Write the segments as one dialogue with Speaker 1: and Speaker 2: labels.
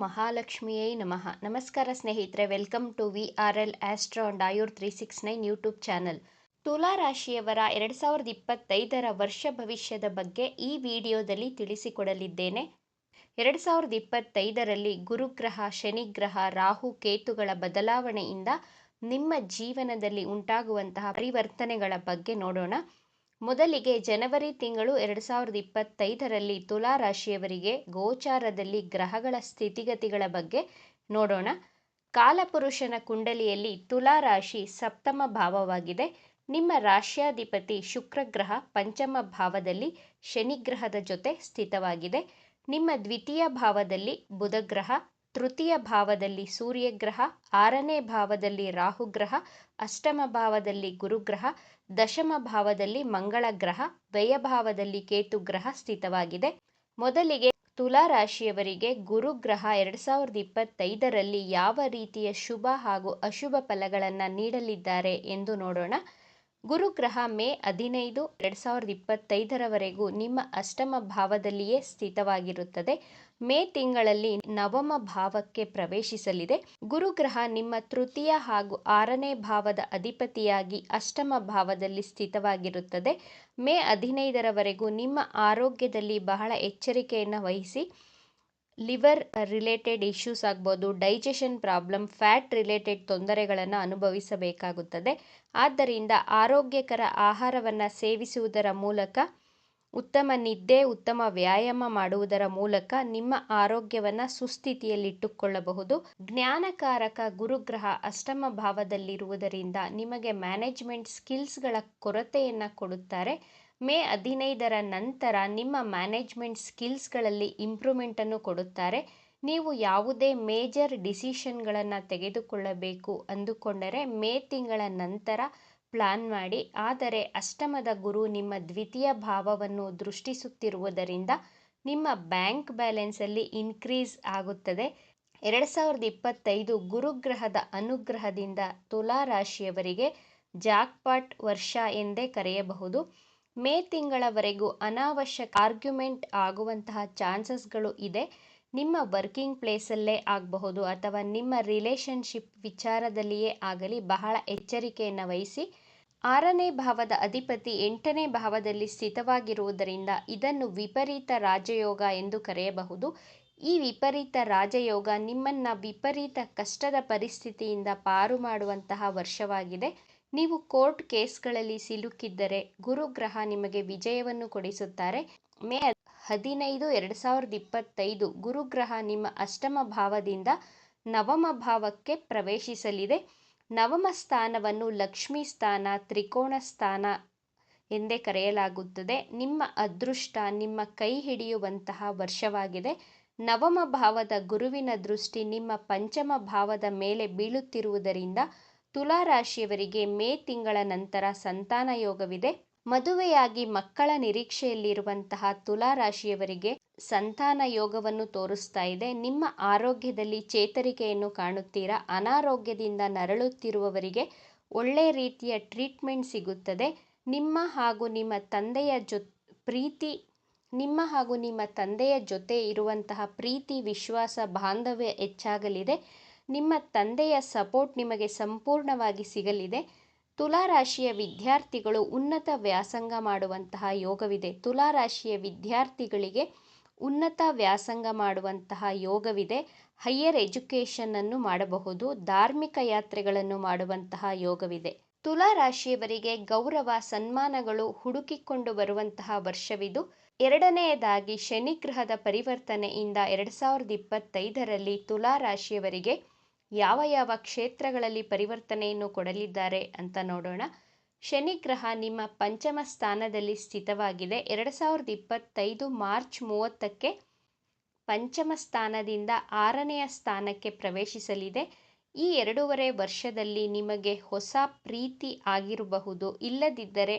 Speaker 1: ಮಹಾಲಕ್ಷ್ಮಿಯೇ ನಮಃ. ನಮಸ್ಕಾರ ಸ್ನೇಹಿತರೆ, welcome to VRL astro and Ayur 369 YouTube channel. ತುಲಾ ರಾಶಿಯವರ 2025ರ ವರ್ಷ ಭವಿಷ್ಯದ ಬಗ್ಗೆ ಈ ವಿಡಿಯೋದಲ್ಲಿ ತಿಳಿಸಿಕೊಡಲಿದ್ದೇನೆ. 2025ರಲ್ಲಿ ಗುರುಗ್ರಹ, ಶನಿಗ್ರಹ, ರಾಹು, ಕೇತುಗಳ ಬದಲಾವಣೆಯಿಂದ ನಿಮ್ಮ ಜೀವನದಲ್ಲಿ ಉಂಟಾಗುವಂತಹ ಪರಿವರ್ತನೆಗಳ ಬಗ್ಗೆ ನೋಡೋಣ. ಮೊದಲಿಗೆ ಜನವರಿ ತಿಂಗಳು 2025ರಲ್ಲಿ ತುಲಾ ರಾಶಿಯವರಿಗೆ ಗೋಚಾರದಲ್ಲಿ ಗ್ರಹಗಳ ಸ್ಥಿತಿಗತಿಗಳ ಬಗ್ಗೆ ನೋಡೋಣ. ಕಾಲಪುರುಷನ ಕುಂಡಲಿಯಲ್ಲಿ ತುಲಾ ರಾಶಿ ಸಪ್ತಮ ಭಾವವಾಗಿದೆ. ನಿಮ್ಮ ರಾಶ್ಯಾಧಿಪತಿ ಶುಕ್ರ ಗ್ರಹ ಪಂಚಮ ಭಾವದಲ್ಲಿ ಶನಿಗ್ರಹದ ಜೊತೆ ಸ್ಥಿತವಾಗಿದೆ. ನಿಮ್ಮ ದ್ವಿತೀಯ ಭಾವದಲ್ಲಿ ಬುಧಗ್ರಹ, ತೃತೀಯ ಭಾವದಲ್ಲಿ ಸೂರ್ಯಗ್ರಹ, 6ನೇ ಭಾವದಲ್ಲಿ ರಾಹುಗ್ರಹ, ಅಷ್ಟಮ ಭಾವದಲ್ಲಿ ಗುರುಗ್ರಹ, ದಶಮ ಭಾವದಲ್ಲಿ ಮಂಗಳ ಗ್ರಹ, ವ್ಯಯಭಾವದಲ್ಲಿ ಕೇತುಗ್ರಹ ಸ್ಥಿತವಾಗಿದೆ. ಮೊದಲಿಗೆ ತುಲಾ ರಾಶಿಯವರಿಗೆ ಗುರುಗ್ರಹ 2025ರಲ್ಲಿ ಯಾವ ರೀತಿಯ ಶುಭ ಹಾಗೂ ಅಶುಭ ಫಲಗಳನ್ನು ನೀಡಲಿದ್ದಾರೆ ಎಂದು ನೋಡೋಣ. ಗುರುಗ್ರಹ ಮೇ 15, 2025ರವರೆಗೂ ನಿಮ್ಮ ಅಷ್ಟಮ ಭಾವದಲ್ಲಿಯೇ ಸ್ಥಿತವಾಗಿರುತ್ತದೆ. ಮೇ ತಿಂಗಳಲ್ಲಿ ನವಮ ಭಾವಕ್ಕೆ ಪ್ರವೇಶಿಸಲಿದೆ. ಗುರುಗ್ರಹ ನಿಮ್ಮ ತೃತೀಯ ಹಾಗೂ 6ನೇ ಭಾವದ ಅಧಿಪತಿಯಾಗಿ ಅಷ್ಟಮ ಭಾವದಲ್ಲಿ ಸ್ಥಿತವಾಗಿರುತ್ತದೆ. ಮೇ 15ರವರೆಗೂ ನಿಮ್ಮ ಆರೋಗ್ಯದಲ್ಲಿ ಬಹಳ ಎಚ್ಚರಿಕೆಯನ್ನು ವಹಿಸಿ. ಲಿವರ್ ರಿಲೇಟೆಡ್ ಇಶ್ಯೂಸ್ ಆಗ್ಬೋದು, ಡೈಜೆಷನ್ ಪ್ರಾಬ್ಲಮ್, ಫ್ಯಾಟ್ ರಿಲೇಟೆಡ್ ತೊಂದರೆಗಳನ್ನು ಅನುಭವಿಸಬೇಕಾಗುತ್ತದೆ. ಆದ್ದರಿಂದ ಆರೋಗ್ಯಕರ ಆಹಾರವನ್ನು ಸೇವಿಸುವುದರ ಮೂಲಕ, ಉತ್ತಮ ನಿದ್ದೆ, ಉತ್ತಮ ವ್ಯಾಯಾಮ ಮಾಡುವುದರ ಮೂಲಕ ನಿಮ್ಮ ಆರೋಗ್ಯವನ್ನು ಸುಸ್ಥಿತಿಯಲ್ಲಿಟ್ಟುಕೊಳ್ಳಬಹುದು. ಜ್ಞಾನಕಾರಕ ಗುರುಗ್ರಹ ಅಷ್ಟಮ ಭಾವದಲ್ಲಿರುವುದರಿಂದ ನಿಮಗೆ ಮ್ಯಾನೇಜ್ಮೆಂಟ್ ಸ್ಕಿಲ್ಸ್ಗಳ ಕೊರತೆಯನ್ನು ಕೊಡುತ್ತಾರೆ. ಮೇ 15ರ ನಂತರ ನಿಮ್ಮ ಮ್ಯಾನೇಜ್ಮೆಂಟ್ ಸ್ಕಿಲ್ಸ್ಗಳಲ್ಲಿ ಇಂಪ್ರೂವ್ಮೆಂಟನ್ನು ಕೊಡುತ್ತಾರೆ. ನೀವು ಯಾವುದೇ ಮೇಜರ್ ಡಿಸಿಷನ್ಗಳನ್ನು ತೆಗೆದುಕೊಳ್ಳಬೇಕು ಅಂದುಕೊಂಡರೆ ಮೇ ತಿಂಗಳ ನಂತರ ಪ್ಲಾನ್ ಮಾಡಿ. ಆದರೆ ಅಷ್ಟಮದ ಗುರು ನಿಮ್ಮ ದ್ವಿತೀಯ ಭಾವವನ್ನು ದೃಷ್ಟಿಸುತ್ತಿರುವುದರಿಂದ ನಿಮ್ಮ ಬ್ಯಾಂಕ್ ಬ್ಯಾಲೆನ್ಸಲ್ಲಿ ಇನ್ಕ್ರೀಸ್ ಆಗುತ್ತದೆ. 2025 ಗುರುಗ್ರಹದ ಅನುಗ್ರಹದಿಂದ ತುಲಾ ರಾಶಿಯವರಿಗೆ ಜಾಕ್ಪಾಟ್ ವರ್ಷ ಎಂದೇ ಕರೆಯಬಹುದು. ಮೇ ತಿಂಗಳವರೆಗೂ ಅನಾವಶ್ಯಕ ಆರ್ಗ್ಯುಮೆಂಟ್ ಆಗುವಂತಹ ಚಾನ್ಸಸ್ಗಳು ಇದೆ. ನಿಮ್ಮ ವರ್ಕಿಂಗ್ ಪ್ಲೇಸಲ್ಲೇ ಆಗಬಹುದು ಅಥವಾ ನಿಮ್ಮ ರಿಲೇಷನ್ಶಿಪ್ ವಿಚಾರದಲ್ಲಿಯೇ ಆಗಲಿ, ಬಹಳ ಎಚ್ಚರಿಕೆಯನ್ನು ವಹಿಸಿ. 6ನೇ ಭಾವದ ಅಧಿಪತಿ 8ನೇ ಭಾವದಲ್ಲಿ ಸ್ಥಿತವಾಗಿರುವುದರಿಂದ ಇದನ್ನು ವಿಪರೀತ ರಾಜಯೋಗ ಎಂದು ಕರೆಯಬಹುದು. ಈ ವಿಪರೀತ ರಾಜಯೋಗ ನಿಮ್ಮನ್ನು ವಿಪರೀತ ಕಷ್ಟದ ಪರಿಸ್ಥಿತಿಯಿಂದ ಪಾರು ಮಾಡುವಂತಹ ವರ್ಷವಾಗಿದೆ. ನೀವು ಕೋರ್ಟ್ ಕೇಸ್ಗಳಲ್ಲಿ ಸಿಲುಕಿದ್ದರೆ ಗುರುಗ್ರಹ ನಿಮಗೆ ವಿಜಯವನ್ನು ಕೊಡಿಸುತ್ತಾರೆ. ಮೇ 15, 2025 ಗುರುಗ್ರಹ ನಿಮ್ಮ ಅಷ್ಟಮ ಭಾವದಿಂದ ನವಮ ಭಾವಕ್ಕೆ ಪ್ರವೇಶಿಸಲಿದೆ. ನವಮ ಸ್ಥಾನವನ್ನು ಲಕ್ಷ್ಮೀ ಸ್ಥಾನ, ತ್ರಿಕೋಣ ಸ್ಥಾನ ಎಂದೇ ಕರೆಯಲಾಗುತ್ತದೆ. ನಿಮ್ಮ ಅದೃಷ್ಟ ನಿಮ್ಮ ಕೈ ಹಿಡಿಯುವಂತಹ ವರ್ಷವಾಗಿದೆ. ನವಮ ಭಾವದ ಗುರುವಿನ ದೃಷ್ಟಿ ನಿಮ್ಮ ಪಂಚಮ ಭಾವದ ಮೇಲೆ ಬೀಳುತ್ತಿರುವುದರಿಂದ ತುಲಾ ರಾಶಿಯವರಿಗೆ ಮೇ ತಿಂಗಳ ನಂತರ ಸಂತಾನ ಯೋಗವಿದೆ. ಮದುವೆಯಾಗಿ ಮಕ್ಕಳ ನಿರೀಕ್ಷೆಯಲ್ಲಿರುವಂತಹ ತುಲಾ ರಾಶಿಯವರಿಗೆ ಸಂತಾನ ಯೋಗವನ್ನು ತೋರಿಸ್ತಾ ಇದೆ. ನಿಮ್ಮ ಆರೋಗ್ಯದಲ್ಲಿ ಚೇತರಿಕೆಯನ್ನು ಕಾಣುತ್ತೀರಾ. ಅನಾರೋಗ್ಯದಿಂದ ನರಳುತ್ತಿರುವವರಿಗೆ ಒಳ್ಳೆ ರೀತಿಯ ಟ್ರೀಟ್ಮೆಂಟ್ ಸಿಗುತ್ತದೆ. ನಿಮ್ಮ ಹಾಗೂ ನಿಮ್ಮ ತಂದೆಯ ಜೊತೆ ಇರುವಂತಹ ಪ್ರೀತಿ, ವಿಶ್ವಾಸ, ಬಾಂಧವ್ಯ ಹೆಚ್ಚಾಗಲಿದೆ. ನಿಮ್ಮ ತಂದೆಯ ಸಪೋರ್ಟ್ ನಿಮಗೆ ಸಂಪೂರ್ಣವಾಗಿ ಸಿಗಲಿದೆ. ತುಲಾ ರಾಶಿಯ ವಿದ್ಯಾರ್ಥಿಗಳು ಉನ್ನತ ವ್ಯಾಸಂಗ ಮಾಡುವಂತಹ ಯೋಗವಿದೆ. ತುಲಾ ರಾಶಿಯ ವಿದ್ಯಾರ್ಥಿಗಳಿಗೆ ಉನ್ನತ ವ್ಯಾಸಂಗ ಮಾಡುವಂತಹ ಯೋಗವಿದೆ. ಹೈಯರ್ ಎಜುಕೇಷನ್ ಅನ್ನು ಮಾಡಬಹುದು. ಧಾರ್ಮಿಕ ಯಾತ್ರೆಗಳನ್ನು ಮಾಡುವಂತಹ ಯೋಗವಿದೆ. ತುಲಾ ರಾಶಿಯವರಿಗೆ ಗೌರವ, ಸನ್ಮಾನಗಳು ಹುಡುಕಿಕೊಂಡು ಬರುವಂತಹ ವರ್ಷವಿದು. ಎರಡನೆಯದಾಗಿ ಶನಿಗ್ರಹದ ಪರಿವರ್ತನೆಯಿಂದ 2025ರಲ್ಲಿ ತುಲಾ ರಾಶಿಯವರಿಗೆ ಯಾವ ಯಾವ ಕ್ಷೇತ್ರಗಳಲ್ಲಿ ಪರಿವರ್ತನೆಯನ್ನು ಕೊಡಲಿದ್ದಾರೆ ಅಂತ ನೋಡೋಣ. ಶನಿಗ್ರಹ ನಿಮ್ಮ ಪಂಚಮ ಸ್ಥಾನದಲ್ಲಿ ಸ್ಥಿತವಾಗಿದೆ. 2025 ಮಾರ್ಚ್ 30ಕ್ಕೆ ಪಂಚಮ ಸ್ಥಾನದಿಂದ 6ನೆಯ ಸ್ಥಾನಕ್ಕೆ ಪ್ರವೇಶಿಸಲಿದೆ. ಈ 2.5 ವರ್ಷದಲ್ಲಿ ನಿಮಗೆ ಹೊಸ ಪ್ರೀತಿ ಆಗಿರಬಹುದು. ಇಲ್ಲದಿದ್ದರೆ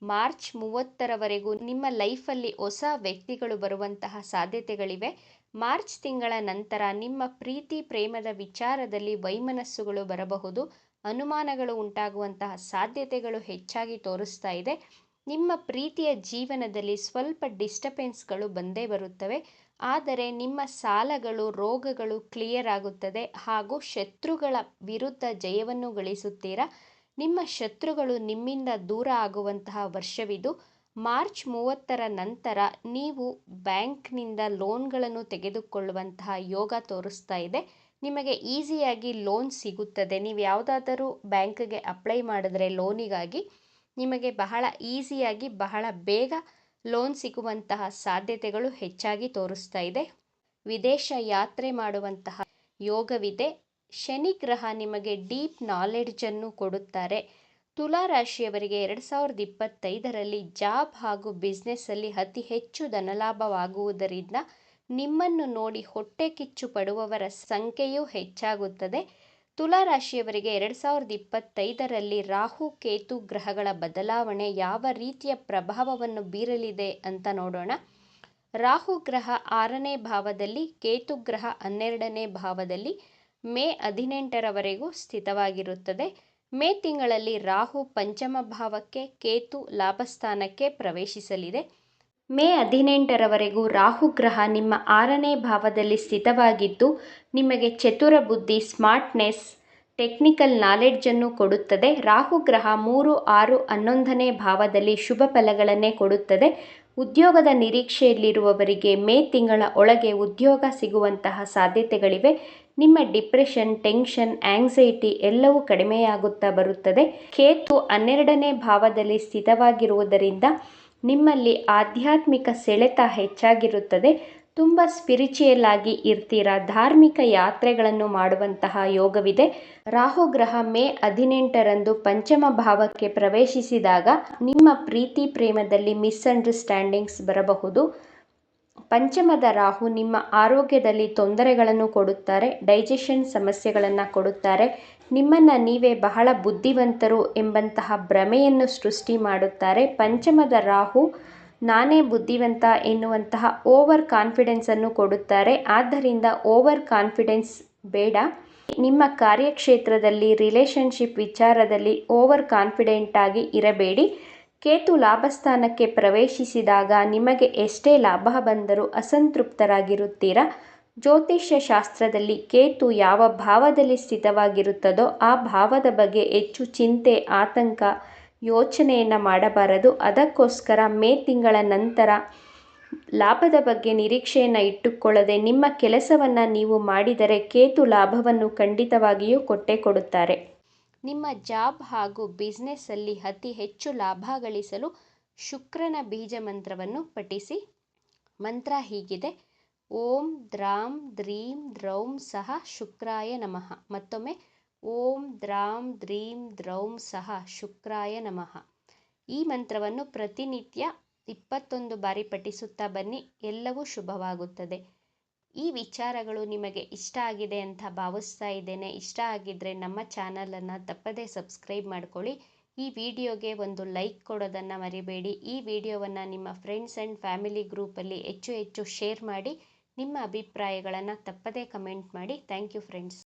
Speaker 1: ಮಾರ್ಚ್ 30ರವರೆಗೂ ನಿಮ್ಮ ಲೈಫಲ್ಲಿ ಹೊಸ ವ್ಯಕ್ತಿಗಳು ಬರುವಂತಹ ಸಾಧ್ಯತೆಗಳಿವೆ. ಮಾರ್ಚ್ ತಿಂಗಳ ನಂತರ ನಿಮ್ಮ ಪ್ರೀತಿ ಪ್ರೇಮದ ವಿಚಾರದಲ್ಲಿ ವೈಮನಸ್ಸುಗಳು ಬರಬಹುದು. ಅನುಮಾನಗಳು ಉಂಟಾಗುವಂತಹ ಸಾಧ್ಯತೆಗಳು ಹೆಚ್ಚಾಗಿ ತೋರಿಸ್ತಾ ಇದೆ. ನಿಮ್ಮ ಪ್ರೀತಿಯ ಜೀವನದಲ್ಲಿ ಸ್ವಲ್ಪ ಡಿಸ್ಟರ್ಬೆನ್ಸ್ಗಳು ಬಂದೇ ಬರುತ್ತವೆ. ಆದರೆ ನಿಮ್ಮ ಸಾಲಗಳು, ರೋಗಗಳು ಕ್ಲಿಯರ್ ಆಗುತ್ತದೆ ಹಾಗೂ ಶತ್ರುಗಳ ವಿರುದ್ಧ ಜಯವನ್ನು ಗಳಿಸುತ್ತೀರಾ. ನಿಮ್ಮ ಶತ್ರುಗಳು ನಿಮ್ಮಿಂದ ದೂರ ಆಗುವಂತಹ ವರ್ಷವಿದು. ಮಾರ್ಚ್ 30ರ ನಂತರ ನೀವು ಬ್ಯಾಂಕ್ನಿಂದ ಲೋನ್ಗಳನ್ನು ತೆಗೆದುಕೊಳ್ಳುವಂತಹ ಯೋಗ ತೋರಿಸ್ತಾ ಇದೆ. ನಿಮಗೆ ಈಸಿಯಾಗಿ ಲೋನ್ ಸಿಗುತ್ತದೆ. ನೀವು ಯಾವುದಾದರೂ ಬ್ಯಾಂಕ್ಗೆ ಅಪ್ಲೈ ಮಾಡಿದ್ರೆ ಲೋನಿಗಾಗಿ ನಿಮಗೆ ಬಹಳ ಈಸಿಯಾಗಿ ಬಹಳ ಬೇಗ ಲೋನ್ ಸಿಗುವಂತಹ ಸಾಧ್ಯತೆಗಳು ಹೆಚ್ಚಾಗಿ ತೋರಿಸ್ತಾ ಇದೆ. ವಿದೇಶ ಯಾತ್ರೆ ಮಾಡುವಂತಹ ಯೋಗವಿದೆ. ಶನಿ ಗ್ರಹ ನಿಮಗೆ ಡೀಪ್ ನಾಲೆಡ್ಜನ್ನು ಕೊಡುತ್ತಾರೆ. ತುಲಾ ರಾಶಿಯವರಿಗೆ 2025ರಲ್ಲಿ ಜಾಬ್ ಹಾಗೂ ಬಿಸ್ನೆಸ್ಸಲ್ಲಿ ಅತಿ ಹೆಚ್ಚು ಧನಲಾಭವಾಗುವುದರಿಂದ ನಿಮ್ಮನ್ನು ನೋಡಿ ಹೊಟ್ಟೆ ಕಿಚ್ಚು ಪಡುವವರ ಸಂಖ್ಯೆಯೂ ಹೆಚ್ಚಾಗುತ್ತದೆ. ತುಲಾ ರಾಶಿಯವರಿಗೆ 2025ರಲ್ಲಿ ರಾಹು ಕೇತು ಗ್ರಹಗಳ ಬದಲಾವಣೆ ಯಾವ ರೀತಿಯ ಪ್ರಭಾವವನ್ನು ಬೀರಲಿದೆ ಅಂತ ನೋಡೋಣ. ರಾಹು ಗ್ರಹ 6ನೇ ಭಾವದಲ್ಲಿ, ಕೇತು ಗ್ರಹ 12ನೇ ಭಾವದಲ್ಲಿ ಮೇ 18ರವರೆಗೂ ಸ್ಥಿತವಾಗಿರುತ್ತದೆ. ಮೇ ತಿಂಗಳಲ್ಲಿ ರಾಹು ಪಂಚಮ ಭಾವಕ್ಕೆ, ಕೇತು ಲಾಭಸ್ಥಾನಕ್ಕೆ ಪ್ರವೇಶಿಸಲಿದೆ. ಮೇ 18ರವರೆಗೂ ರಾಹು ಗ್ರಹ ನಿಮ್ಮ 6ನೇ ಭಾವದಲ್ಲಿ ಸ್ಥಿತವಾಗಿದ್ದು ನಿಮಗೆ ಚತುರ ಬುದ್ಧಿ, ಸ್ಮಾರ್ಟ್ನೆಸ್, ಟೆಕ್ನಿಕಲ್ ನಾಲೆಡ್ಜನ್ನು ಕೊಡುತ್ತದೆ. ರಾಹು ಗ್ರಹ 3, 6, 11ನೇ ಭಾವದಲ್ಲಿ ಶುಭ ಫಲಗಳನ್ನೇ ಕೊಡುತ್ತದೆ. ಉದ್ಯೋಗದ ನಿರೀಕ್ಷೆಯಲ್ಲಿರುವವರಿಗೆ ಮೇ ತಿಂಗಳ ಒಳಗೆ ಉದ್ಯೋಗ ಸಿಗುವಂತಹ ಸಾಧ್ಯತೆಗಳಿವೆ. ನಿಮ್ಮ ಡಿಪ್ರೆಷನ್, ಟೆನ್ಷನ್, ಆಂಗ್ಸೈಟಿ ಎಲ್ಲವೂ ಕಡಿಮೆಯಾಗುತ್ತಾ ಬರುತ್ತದೆ. ಕೇತು 12ನೇ ಭಾವದಲ್ಲಿ ಸ್ಥಿತವಾಗಿರುವುದರಿಂದ ನಿಮ್ಮಲ್ಲಿ ಆಧ್ಯಾತ್ಮಿಕ ಸೆಳೆತ ಹೆಚ್ಚಾಗಿರುತ್ತದೆ. ತುಂಬ ಸ್ಪಿರಿಚುಯಲ್ ಆಗಿ ಇರ್ತೀರಾ. ಧಾರ್ಮಿಕ ಯಾತ್ರೆಗಳನ್ನು ಮಾಡುವಂತಹ ಯೋಗವಿದೆ. ರಾಹು ಗ್ರಹ ಮೇ 18ರಂದು ಪಂಚಮ ಭಾವಕ್ಕೆ ಪ್ರವೇಶಿಸಿದಾಗ ನಿಮ್ಮ ಪ್ರೀತಿ ಪ್ರೇಮದಲ್ಲಿ ಮಿಸ್ಅಂಡರ್ಸ್ಟ್ಯಾಂಡಿಂಗ್ಸ್ ಬರಬಹುದು. ಪಂಚಮದ ರಾಹು ನಿಮ್ಮ ಆರೋಗ್ಯದಲ್ಲಿ ತೊಂದರೆಗಳನ್ನು ಕೊಡುತ್ತಾರೆ. ಡೈಜೆಷನ್ ಸಮಸ್ಯೆಗಳನ್ನು ಕೊಡುತ್ತಾರೆ. ನಿಮ್ಮನ್ನು ನೀವೇ ಬಹಳ ಬುದ್ಧಿವಂತರು ಎಂಬಂತಹ ಭ್ರಮೆಯನ್ನು ಸೃಷ್ಟಿ ಮಾಡುತ್ತಾರೆ. ಪಂಚಮದ ರಾಹು ನಾನೇ ಬುದ್ಧಿವಂತ ಎನ್ನುವಂತಹ ಓವರ್ ಕಾನ್ಫಿಡೆನ್ಸನ್ನು ಕೊಡುತ್ತಾರೆ. ಆದ್ದರಿಂದ ಓವರ್ ಕಾನ್ಫಿಡೆನ್ಸ್ ಬೇಡ. ನಿಮ್ಮ ಕಾರ್ಯಕ್ಷೇತ್ರದಲ್ಲಿ, ರಿಲೇಷನ್ಶಿಪ್ ವಿಚಾರದಲ್ಲಿ ಓವರ್ ಕಾನ್ಫಿಡೆಂಟ್ ಆಗಿ ಇರಬೇಡಿ. ಕೇತು ಲಾಭಸ್ಥಾನಕ್ಕೆ ಪ್ರವೇಶಿಸಿದಾಗ ನಿಮಗೆ ಎಷ್ಟೇ ಲಾಭ ಬಂದರೂ ಅಸಂತೃಪ್ತರಾಗಿರುತ್ತೀರಾ. ಜ್ಯೋತಿಷ್ಯ ಶಾಸ್ತ್ರದಲ್ಲಿ ಕೇತು ಯಾವ ಭಾವದಲ್ಲಿ ಸ್ಥಿತವಾಗಿರುತ್ತದೋ ಆ ಭಾವದ ಬಗ್ಗೆ ಹೆಚ್ಚು ಚಿಂತೆ, ಆತಂಕ, ಯೋಚನೆಯನ್ನು ಮಾಡಬಾರದು. ಅದಕ್ಕೋಸ್ಕರ ಮೇ ತಿಂಗಳ ನಂತರ ಲಾಭದ ಬಗ್ಗೆ ನಿರೀಕ್ಷೆಯನ್ನು ಇಟ್ಟುಕೊಳ್ಳದೆ ನಿಮ್ಮ ಕೆಲಸವನ್ನು ನೀವು ಮಾಡಿದರೆ ಕೇತು ಲಾಭವನ್ನು ಖಂಡಿತವಾಗಿಯೂ ಕೊಟ್ಟೇ ಕೊಡುತ್ತಾರೆ. ನಿಮ್ಮ ಜಾಬ್ ಹಾಗೂ ಬಿಸ್ನೆಸ್ಸಲ್ಲಿ ಅತಿ ಹೆಚ್ಚು ಲಾಭ ಗಳಿಸಲು ಶುಕ್ರನ ಬೀಜ ಮಂತ್ರವನ್ನು ಪಠಿಸಿ. ಮಂತ್ರ ಹೀಗಿದೆ: ಓಂ ದ್ರಾಂ ದ್ರೀಂ ದ್ರೌಂ ಸಹ ಶುಕ್ರಾಯ ನಮಃ. ಮತ್ತೊಮ್ಮೆ ಓಂ ದ್ರಾಂ ದ್ರೀಂ ದ್ರೌಂ ಸಹ ಶುಕ್ರಾಯ ನಮಃ. ಈ ಮಂತ್ರವನ್ನು ಪ್ರತಿನಿತ್ಯ 21 ಬಾರಿ ಪಠಿಸುತ್ತಾ ಬನ್ನಿ. ಎಲ್ಲವೂ ಶುಭವಾಗುತ್ತದೆ. ಈ ವಿಚಾರಗಳು ನಿಮಗೆ ಇಷ್ಟ ಆಗಿದೆ ಅಂತ ಭಾವಿಸ್ತಾ ಇದ್ದೇನೆ. ಇಷ್ಟ ಆಗಿದ್ದರೆ ನಮ್ಮ ಚಾನಲನ್ನು ತಪ್ಪದೇ ಸಬ್ಸ್ಕ್ರೈಬ್ ಮಾಡ್ಕೊಳ್ಳಿ. ಈ ವಿಡಿಯೋಗೆ ಒಂದು ಲೈಕ್ ಕೊಡೋದನ್ನು ಮರಿಬೇಡಿ. ಈ ವಿಡಿಯೋವನ್ನು ನಿಮ್ಮ ಫ್ರೆಂಡ್ಸ್ ಆ್ಯಂಡ್ ಫ್ಯಾಮಿಲಿ ಗ್ರೂಪಲ್ಲಿ ಹೆಚ್ಚು ಶೇರ್ ಮಾಡಿ. ನಿಮ್ಮ ಅಭಿಪ್ರಾಯಗಳನ್ನು ತಪ್ಪದೇ ಕಮೆಂಟ್ ಮಾಡಿ. Thank you friends.